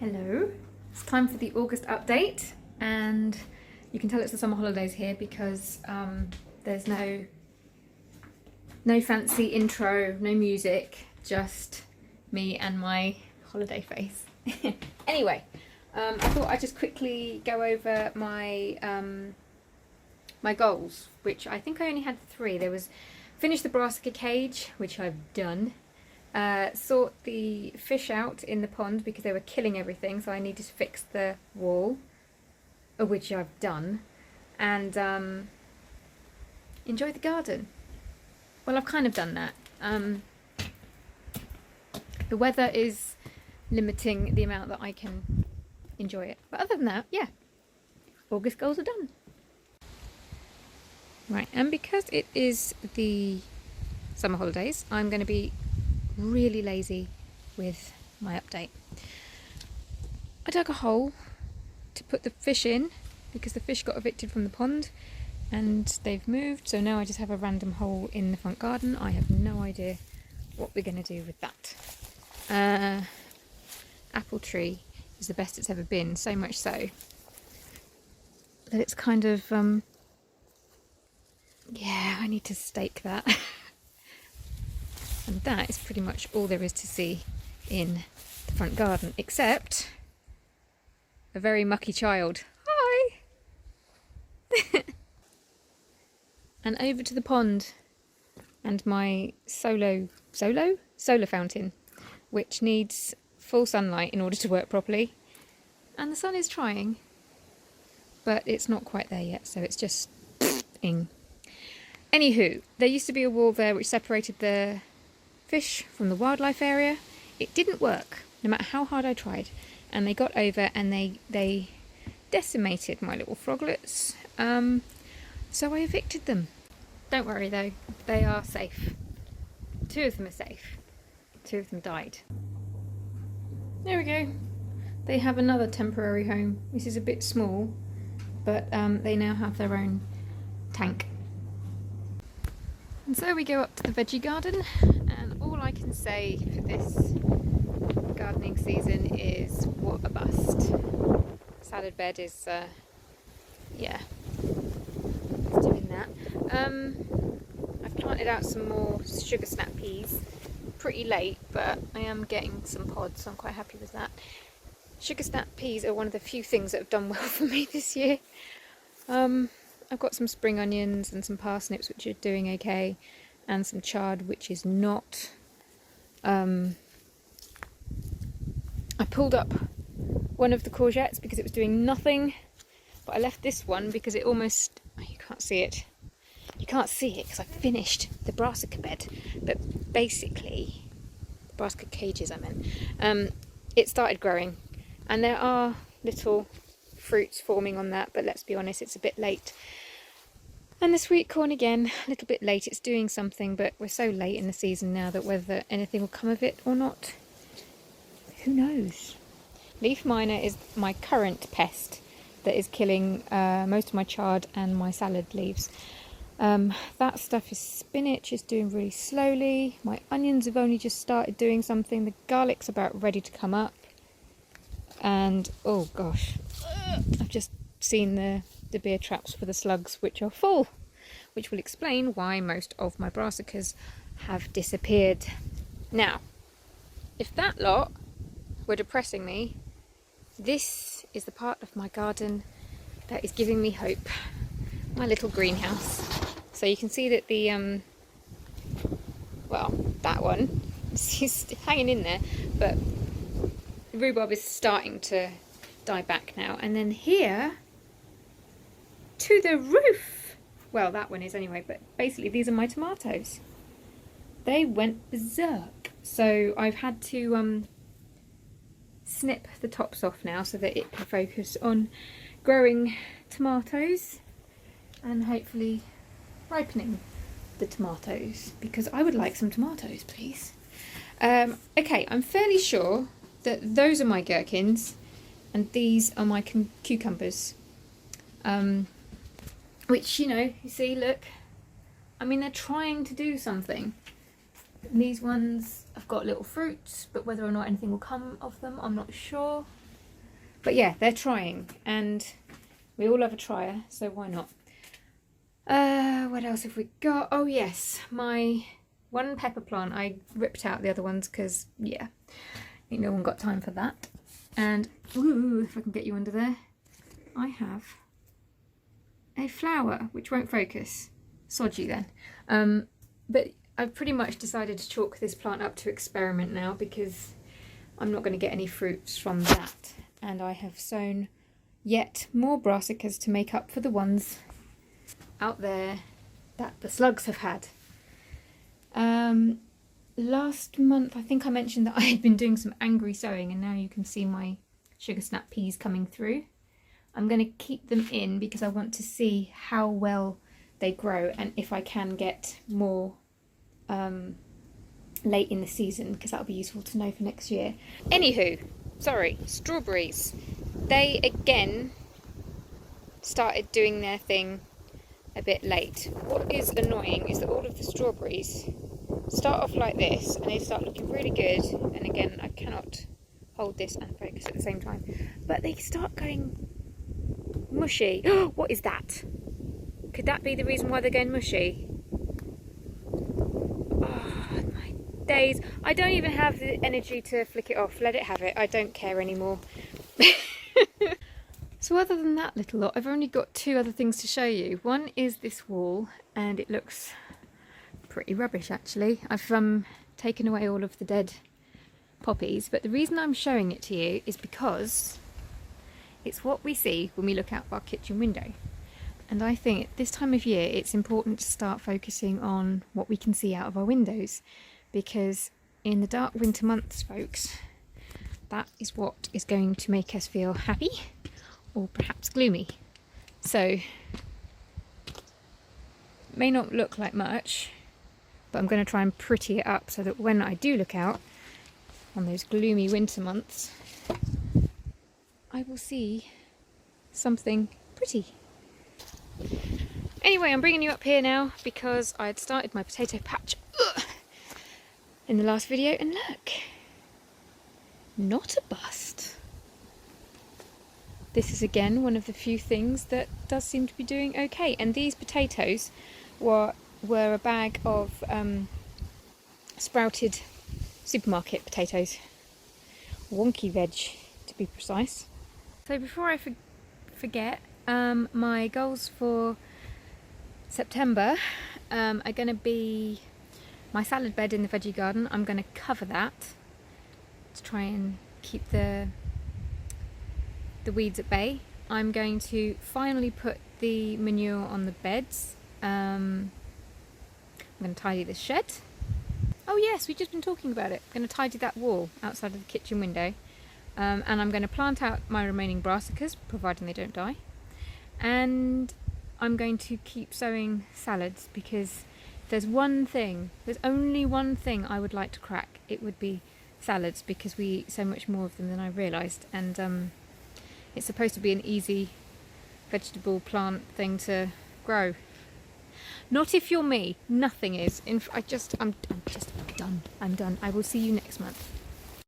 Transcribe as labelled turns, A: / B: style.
A: Hello, it's time for the August update, and you can tell it's the summer holidays here because there's no fancy intro, no music, just me and my holiday face. Anyway, I thought I'd just quickly go over my my goals, which I think I only had 3. There was finish the brassica cage, which I've done. Sort the fish out in the pond because they were killing everything, so I needed to fix the wall, which I've done, and enjoy the garden. Well, I've kind of done that. The weather is limiting the amount that I can enjoy it, but other than that, yeah, August goals are done. Right, and because it is the summer holidays, I'm going to be really lazy with my update. I dug a hole to put the fish in because the fish got evicted from the pond and they've moved, so now I just have a random hole in the front garden. I have no idea what we're going to do with that. Apple tree is the best it's ever been, so much so that it's kind of yeah, I need to stake that. And that is pretty much all there is to see in the front garden, except a very mucky child. Hi! And over to the pond and my solar fountain, which needs full sunlight in order to work properly. And the sun is trying, but it's not quite there yet, so it's just ing. Anywho, there used to be a wall there which separated the fish from the wildlife area. It didn't work, no matter how hard I tried, and they got over and they decimated my little froglets, so I evicted them. Don't worry though, they are safe. 2 of them are safe. 2 of them died. There we go. They have another temporary home. This is a bit small, but they now have their own tank. And so we go up to the veggie garden, and all I can say for this gardening season is what a bust. Salad bed is, yeah, it's doing that. I've planted out some more sugar snap peas, pretty late, but I am getting some pods, so I'm quite happy with that. Sugar snap peas are one of the few things that have done well for me this year. I've got some spring onions and some parsnips which are doing okay, and some chard which is not. I pulled up one of the courgettes because it was doing nothing, but I left this one because it almost, oh, you can't see it. You can't see it because I finished the brassica bed, but basically, brassica cages I meant, it started growing, and there are little fruits forming on that, but let's be honest, it's a bit late. And the sweet corn again, a little bit late. It's doing something, but we're so late in the season now that whether anything will come of it or not, who knows. Leaf miner is my current pest that is killing most of my chard and my salad leaves. That stuff is spinach, is doing really slowly. My onions have only just started doing something. The garlic's about ready to come up. And oh gosh, I've just seen the beer traps for the slugs, which are full, which will explain why most of my brassicas have disappeared. Now, if that lot were depressing me, this is the part of my garden that is giving me hope. My little greenhouse. So you can see that the well, that one is hanging in there, but the rhubarb is starting to die back now. And then here, to the roof, well, that one is anyway, but basically these are my tomatoes. They went berserk, so I've had to snip the tops off now so that it can focus on growing tomatoes and hopefully ripening the tomatoes, because I would like some tomatoes, please. Okay, I'm fairly sure that those are my gherkins and these are my cucumbers. Which, you know, you see, look, I mean, they're trying to do something. And these ones have got little fruits, but whether or not anything will come of them, I'm not sure. But yeah, they're trying, and we all have a tryer, so why not? What else have we got? Oh yes, my one pepper plant, I ripped out the other ones because, yeah, I think no one got time for that. And, ooh, if I can get you under there, I have a flower, which won't focus. Sod you then. But I've pretty much decided to chalk this plant up to experiment now, because I'm not going to get any fruits from that. And I have sown yet more brassicas to make up for the ones out there that the slugs have had. Last month I think I mentioned that I had been doing some angry sowing, and now you can see my sugar snap peas coming through. I'm going to keep them in because I want to see how well they grow and if I can get more late in the season, because that'll be useful to know for next year. Anywho, sorry, strawberries. They again started doing their thing a bit late. What is annoying is that all of the strawberries start off like this and they start looking really good, and again I cannot hold this and focus at the same time, but they start going mushy. What is that? Could that be the reason why they're going mushy? Oh my days, I don't even have the energy to flick it off. Let it have it, I don't care anymore. So other than that little lot, I've only got two other things to show you. One is this wall, and it looks pretty rubbish actually. I've taken away all of the dead poppies, but the reason I'm showing it to you is because it's what we see when we look out our kitchen window. And I think at this time of year it's important to start focusing on what we can see out of our windows, because in the dark winter months, folks, that is what is going to make us feel happy or perhaps gloomy. So it may not look like much, but I'm going to try and pretty it up so that when I do look out on those gloomy winter months, I will see something pretty. Anyway, I'm bringing you up here now because I had started my potato patch in the last video, and look, not a bust. This is again one of the few things that does seem to be doing okay. And these potatoes were a bag of sprouted supermarket potatoes. Wonky veg, to be precise. So before I forget, my goals for September are going to be my salad bed in the veggie garden. I'm going to cover that to try and keep the weeds at bay. I'm going to finally put the manure on the beds. I'm going to tidy the shed. Oh yes, we've just been talking about it. I'm going to tidy that wall outside of the kitchen window. And I'm going to plant out my remaining brassicas, providing they don't die. And I'm going to keep sowing salads, because there's only one thing I would like to crack. It would be salads, because we eat so much more of them than I realised. And it's supposed to be an easy vegetable plant thing to grow. Not if you're me. Nothing is. I'm done. I will see you next month.